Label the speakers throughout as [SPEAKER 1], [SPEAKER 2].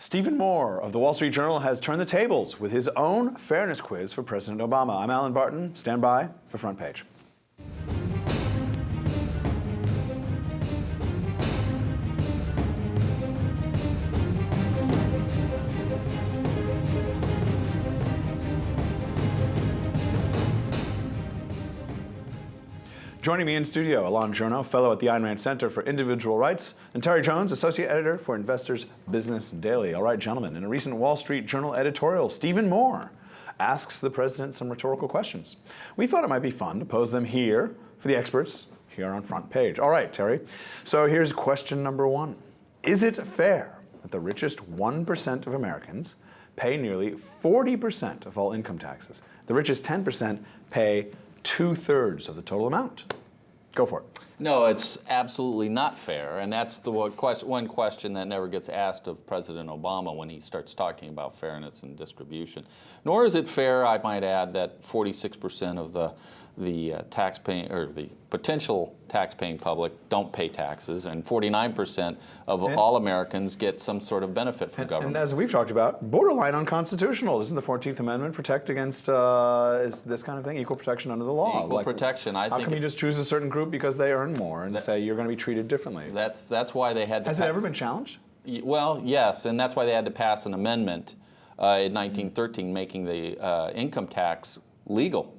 [SPEAKER 1] Stephen Moore of the Wall Street Journal has turned the tables with his own fairness quiz for President Obama. I'm Alan Barton. Stand by for Front Page. Joining me in studio, Elan Journo, fellow at the Ayn Rand Center for Individual Rights, and Terry Jones, associate editor for Investors Business Daily. All right, gentlemen, in a recent Wall Street Journal editorial, Stephen Moore asks the president some rhetorical questions. We thought it might be fun to pose them here for the experts here on Front Page. All right, Terry. So here's question number one. Is it fair that the richest 1% of Americans pay nearly 40% of all income taxes? The richest 10% pay 2/3 of the total amount. Go for it.
[SPEAKER 2] No, it's absolutely not fair, and that's the one question that never gets asked of President Obama when he starts talking about fairness and distribution. Nor is it fair, I might add, that 46% of the tax-paying or the potential tax-paying public don't pay taxes, and 49% of all Americans get some sort of benefit from government.
[SPEAKER 1] And as we've talked about, borderline unconstitutional. Doesn't the 14th Amendment protect against is this kind of thing, equal protection under the law?
[SPEAKER 2] Equal protection. I think.
[SPEAKER 1] How can you just choose a certain group because they earn more and say you're going to be treated differently?
[SPEAKER 2] That's why they had to.
[SPEAKER 1] Has it ever been challenged?
[SPEAKER 2] Well, yes, and that's why they had to pass an amendment in 1913 making the income tax legal.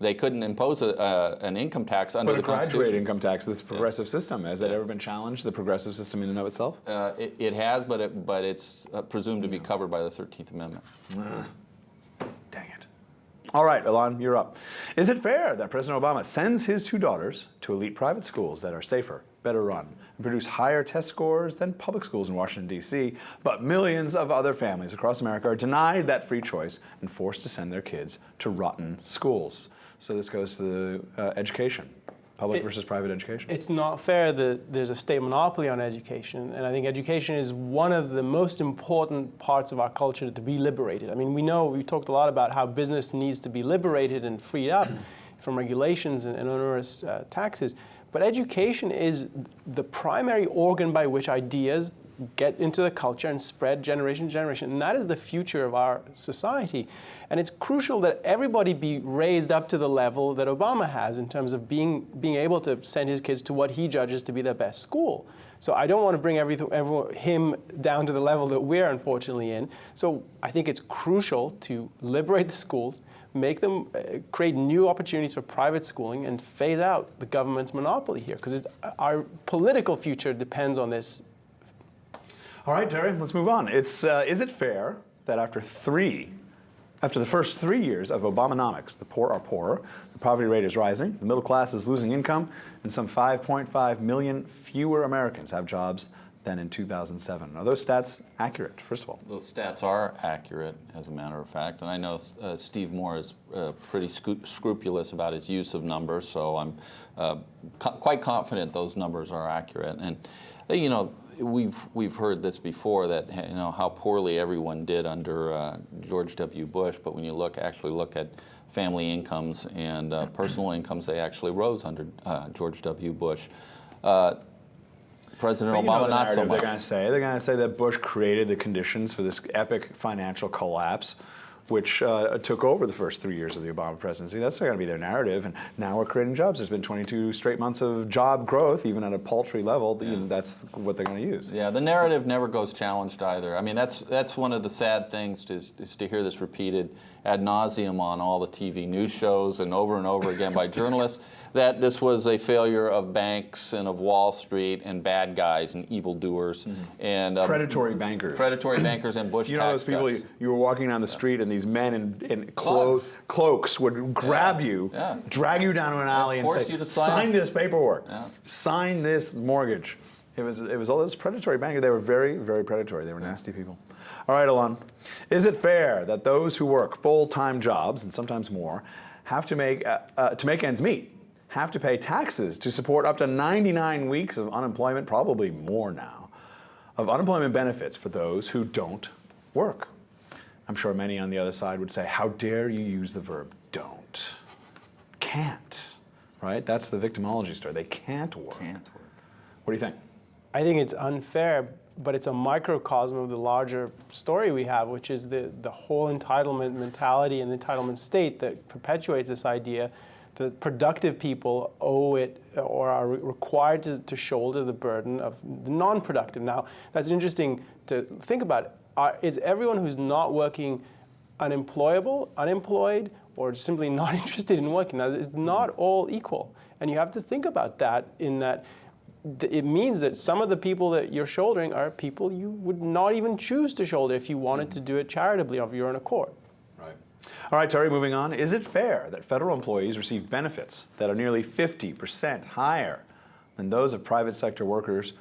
[SPEAKER 2] They couldn't impose an income tax under the Constitution.
[SPEAKER 1] But a graduated income tax, this progressive system, has it ever been challenged, the progressive system in and of itself?
[SPEAKER 2] It has, but it's presumed to be covered by the 13th Amendment.
[SPEAKER 1] Dang it. All right, Elan, you're up. Is it fair that President Obama sends his two daughters to elite private schools that are safer, better run, and produce higher test scores than public schools in Washington, D.C., but millions of other families across America are denied that free choice and forced to send their kids to rotten schools? So this goes to education, public versus private education.
[SPEAKER 3] It's not fair that there's a state monopoly on education, and I think education is one of the most important parts of our culture to be liberated. I mean, we've talked a lot about how business needs to be liberated and freed up from regulations and onerous taxes, but education is the primary organ by which ideas get into the culture and spread generation to generation. And that is the future of our society. And it's crucial that everybody be raised up to the level that Obama has in terms of being able to send his kids to what he judges to be the best school. So I don't want to bring him down to the level that we're unfortunately in. So I think it's crucial to liberate the schools, make them create new opportunities for private schooling, and phase out the government's monopoly here, because our political future depends on this.
[SPEAKER 1] All right, Terry, let's move on. Is it fair that after the first 3 years of Obamonomics, the poor are poorer, the poverty rate is rising, the middle class is losing income, and some 5.5 million fewer Americans have jobs than in 2007? Are those stats accurate, first of all?
[SPEAKER 2] Those stats are accurate, as a matter of fact, and I know Steve Moore is pretty scrupulous about his use of numbers, so I'm quite confident those numbers are accurate. And you know, we've heard this before, that how poorly everyone did under George W. Bush, but when you actually look at family incomes and personal incomes, they actually rose under George W. Bush. President Obama, not so much.
[SPEAKER 1] They're going to say that Bush created the conditions for this epic financial collapse, which took over the first 3 years of the Obama presidency. That's going to be their narrative. And now we're creating jobs. There's been 22 straight months of job growth, even at a paltry level. Yeah. That's what they're going to use.
[SPEAKER 2] Yeah, the narrative never goes challenged either. I mean, that's one of the sad things is to hear this repeated ad nauseum on all the TV news shows and over again by journalists, that this was a failure of banks and of Wall Street and bad guys and evildoers and
[SPEAKER 1] predatory bankers.
[SPEAKER 2] Predatory bankers and Bush.
[SPEAKER 1] You know those people you were walking down the street and these men in cloaks would grab you, drag you down to an alley and say, sign this paperwork, sign this mortgage. It was all those predatory bankers. They were very, very predatory. They were nasty people. All right, Elan. Is it fair that those who work full-time jobs, and sometimes more, have to make ends meet, have to pay taxes to support up to 99 weeks of unemployment, probably more now, of unemployment benefits for those who don't work? I'm sure many on the other side would say, how dare you use the verb don't? Can't, right? That's the victimology story. They can't work.
[SPEAKER 2] Can't work.
[SPEAKER 1] What do you think?
[SPEAKER 3] I think it's unfair but it's a microcosm of the larger story we have, which is the whole entitlement mentality and the entitlement state that perpetuates this idea that productive people owe it or are required to shoulder the burden of the non-productive. Now, that's interesting to think about. Is everyone who's not working unemployable, unemployed, or simply not interested in working? Now, it's not all equal. And you have to think about that in that it means that some of the people that you're shouldering are people you would not even choose to shoulder if you wanted to do it charitably of your own accord.
[SPEAKER 1] Right. All right, Terry, moving on. Is it fair that federal employees receive benefits that are nearly 50% higher than those of private sector workers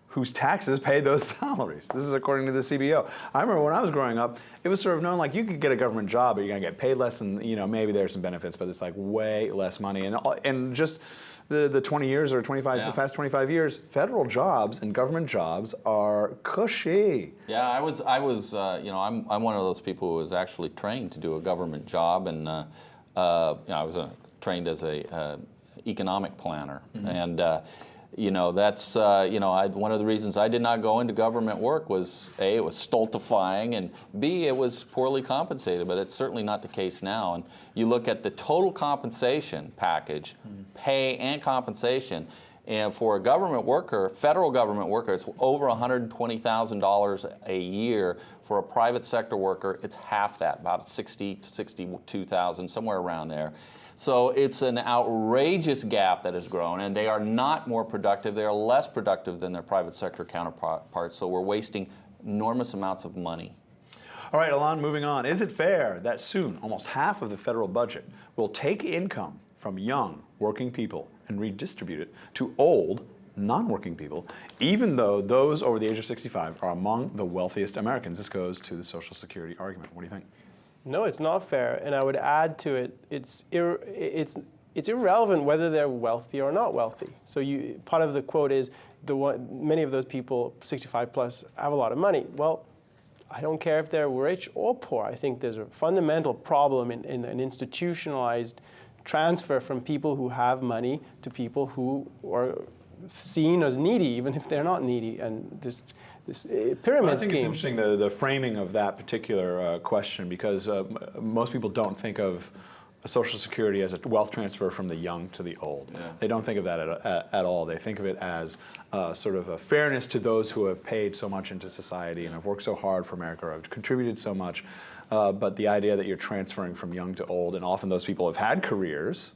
[SPEAKER 1] whose taxes pay those salaries? This is according to the CBO. I remember when I was growing up, it was sort of known like you could get a government job, but you're going to get paid less than, maybe there's some benefits, but it's like way less money. And just the 20 years or 25, the past 25 years, federal jobs and government jobs are cushy.
[SPEAKER 2] Yeah, I'm one of those people who was actually trained to do a government job, and I was trained as a economic planner, and that's one of the reasons I did not go into government work was A, it was stultifying, and B, it was poorly compensated, but it's certainly not the case now. And you look at the total compensation package, pay and compensation, and for a government worker, federal government worker, it's over $120,000 a year. For a private sector worker, it's half that, about $60,000 to $62,000, somewhere around there. So it's an outrageous gap that has grown, and they are not more productive. They are less productive than their private sector counterparts, so we're wasting enormous amounts of money.
[SPEAKER 1] All right, Elan, moving on. Is it fair that soon almost half of the federal budget will take income from young working people and redistribute it to old non-working people, even though those over the age of 65 are among the wealthiest Americans? This goes to the Social Security argument. What do you think?
[SPEAKER 3] No, it's not fair, and I would add to it, it's irrelevant whether they're wealthy or not wealthy. So part of the quote is, many of those people, 65 plus, have a lot of money. Well, I don't care if they're rich or poor. I think there's a fundamental problem in an institutionalized transfer from people who have money to people who are seen as needy, even if they're not needy. And this pyramid scheme. I think
[SPEAKER 1] it's interesting the framing of that particular question, because most people don't think of Social Security as a wealth transfer from the young to the old. Yeah. They don't think of that at all. They think of it as sort of a fairness to those who have paid so much into society and have worked so hard for America, or have contributed so much. But the idea that you're transferring from young to old, and often those people have had careers,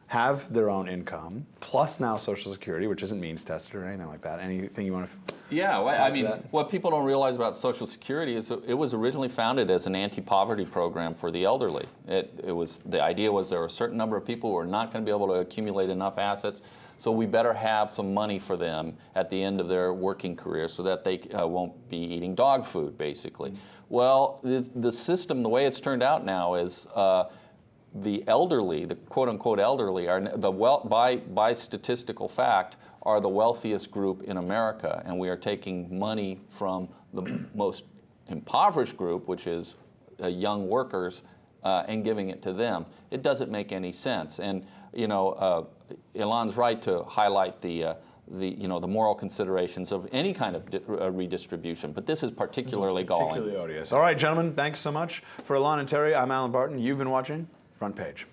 [SPEAKER 1] have their own income, plus now Social Security, which isn't means tested or anything like that. Anything you want to?
[SPEAKER 2] Yeah, well, I mean, what people don't realize about Social Security is it was originally founded as an anti-poverty program for the elderly. The idea was there were a certain number of people who are not going to be able to accumulate enough assets, so we better have some money for them at the end of their working career so that they won't be eating dog food, basically. Well, the system, the way it's turned out now is the elderly, the quote-unquote elderly, are by statistical fact, are the wealthiest group in America, and we are taking money from the most impoverished group, which is young workers, and giving it to them. It doesn't make any sense. And Elan's right to highlight the moral considerations of any kind of redistribution, but this is particularly galling.
[SPEAKER 1] Particularly odious. All right, gentlemen, thanks so much. For Elan and Terry, I'm Alan Barton. You've been watching Front Page.